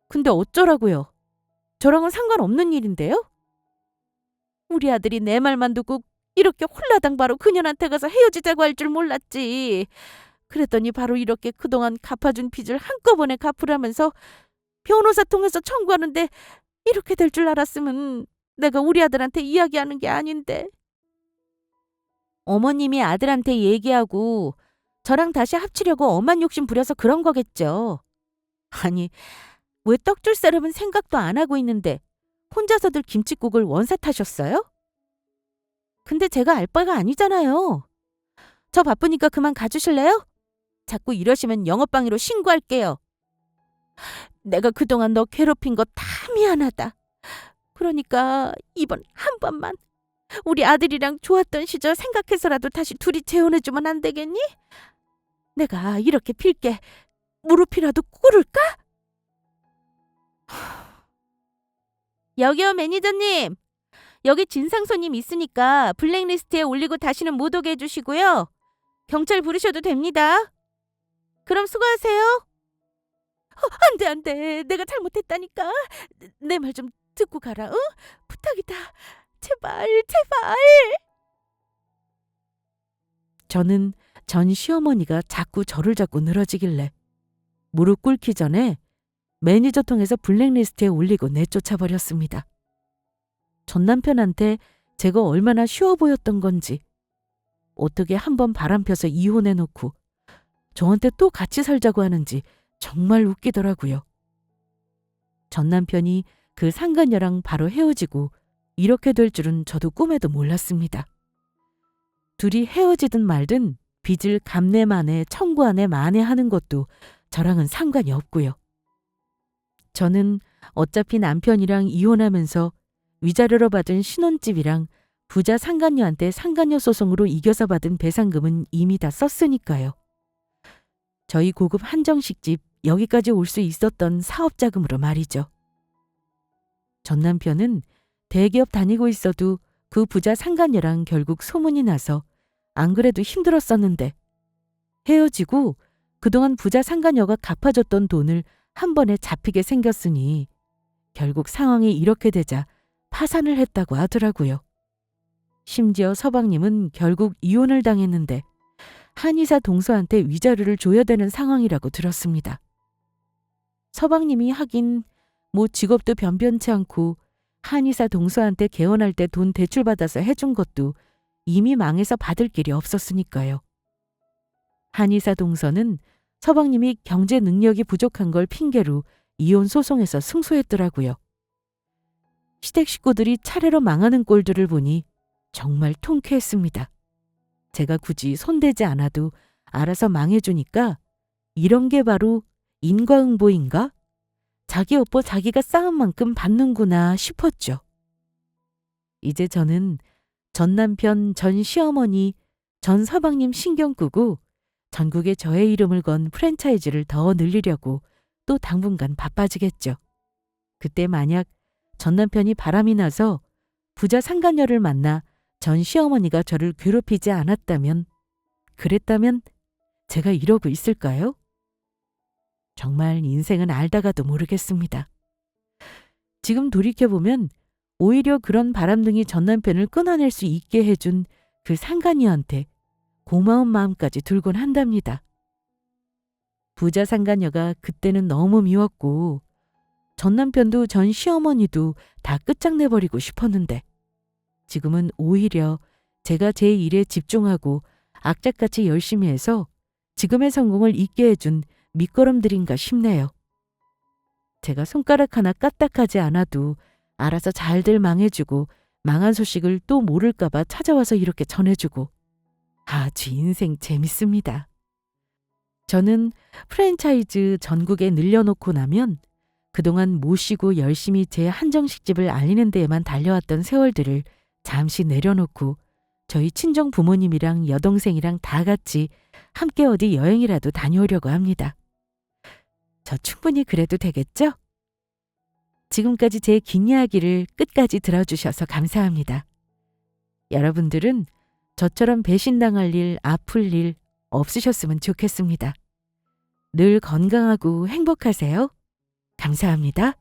근데 어쩌라고요? 저랑은 상관없는 일인데요? 우리 아들이 내 말만 듣고 이렇게 홀라당 바로 그년한테 가서 헤어지자고 할 줄 몰랐지. 그랬더니 바로 이렇게 그동안 갚아준 빚을 한꺼번에 갚으라면서 변호사 통해서 청구하는데 이렇게 될 줄 알았으면 내가 우리 아들한테 이야기하는 게 아닌데. 어머님이 아들한테 얘기하고 저랑 다시 합치려고 엄한 욕심 부려서 그런 거겠죠. 아니, 왜 떡줄 사람은 생각도 안 하고 있는데 혼자서들 김칫국을 원샷하셨어요? 근데 제가 알 바가 아니잖아요. 저 바쁘니까 그만 가주실래요? 자꾸 이러시면 영업방해로 신고할게요. 내가 그동안 너 괴롭힌 거 다 미안하다. 그러니까 이번 한 번만 우리 아들이랑 좋았던 시절 생각해서라도 다시 둘이 재혼해주면 안 되겠니? 내가 이렇게 빌게 무릎이라도 꿇을까? 여기요, 매니저님. 여기 진상 손님 있으니까 블랙리스트에 올리고 다시는 못 오게 해주시고요. 경찰 부르셔도 됩니다. 그럼 수고하세요. 안 돼. 내가 잘못했다니까. 내 말 좀 듣고 가라. 응? 부탁이다. 제발. 저는 전 시어머니가 자꾸 저를 잡고 늘어지길래 무릎 꿇기 전에 매니저 통해서 블랙리스트에 올리고 내쫓아버렸습니다. 전 남편한테 제가 얼마나 쉬워 보였던 건지 어떻게 한번 바람펴서 이혼해놓고 저한테 또 같이 살자고 하는지 정말 웃기더라고요. 전 남편이 그 상간녀랑 바로 헤어지고 이렇게 될 줄은 저도 꿈에도 몰랐습니다. 둘이 헤어지든 말든 빚을 갚네 마네 청구하네 마네 하는 것도 저랑은 상관이 없고요. 저는 어차피 남편이랑 이혼하면서 위자료로 받은 신혼집이랑 부자 상간녀한테 상간녀 소송으로 이겨서 받은 배상금은 이미 다 썼으니까요. 저희 고급 한정식집 여기까지 올 수 있었던 사업 자금으로 말이죠. 전 남편은 대기업 다니고 있어도 그 부자 상간녀랑 결국 소문이 나서 안 그래도 힘들었었는데 헤어지고 그동안 부자 상간녀가 갚아줬던 돈을 한 번에 잡히게 생겼으니 결국 상황이 이렇게 되자 파산을 했다고 하더라고요. 심지어 서방님은 결국 이혼을 당했는데 한의사 동서한테 위자료를 줘야 되는 상황이라고 들었습니다. 서방님이 하긴 뭐 직업도 변변치 않고 한의사 동서한테 개원할 때 돈 대출받아서 해준 것도 이미 망해서 받을 길이 없었으니까요. 한의사 동서는 서방님이 경제 능력이 부족한 걸 핑계로 이혼 소송에서 승소했더라고요. 시댁 식구들이 차례로 망하는 꼴들을 보니 정말 통쾌했습니다. 제가 굳이 손대지 않아도 알아서 망해주니까 이런 게 바로 인과응보인가? 자기 업보 자기가 쌓은 만큼 받는구나 싶었죠. 이제 저는 전 남편, 전 시어머니, 전 서방님 신경 끄고 전국에 저의 이름을 건 프랜차이즈를 더 늘리려고 또 당분간 바빠지겠죠. 그때 만약 전 남편이 바람이 나서 부자 상간녀를 만나 전 시어머니가 저를 괴롭히지 않았다면, 그랬다면 제가 이러고 있을까요? 정말 인생은 알다가도 모르겠습니다. 지금 돌이켜보면 오히려 그런 바람둥이 전 남편을 끊어낼 수 있게 해준 그 상간녀한테 고마운 마음까지 들곤 한답니다. 부자 상간녀가 그때는 너무 미웠고 전 남편도 전 시어머니도 다 끝장내버리고 싶었는데 지금은 오히려 제가 제 일에 집중하고 악착같이 열심히 해서 지금의 성공을 있게 해준 밑거름들인가 싶네요. 제가 손가락 하나 까딱하지 않아도 알아서 잘들 망해주고 망한 소식을 또 모를까봐 찾아와서 이렇게 전해주고 아주 인생 재밌습니다. 저는 프랜차이즈 전국에 늘려놓고 나면 그동안 못 쉬고 열심히 제 한정식집을 알리는 데에만 달려왔던 세월들을 잠시 내려놓고 저희 친정 부모님이랑 여동생이랑 다 같이 함께 어디 여행이라도 다녀오려고 합니다. 저 충분히 그래도 되겠죠? 지금까지 제 긴 이야기를 끝까지 들어주셔서 감사합니다. 여러분들은 저처럼 배신당할 일, 아플 일 없으셨으면 좋겠습니다. 늘 건강하고 행복하세요. 감사합니다.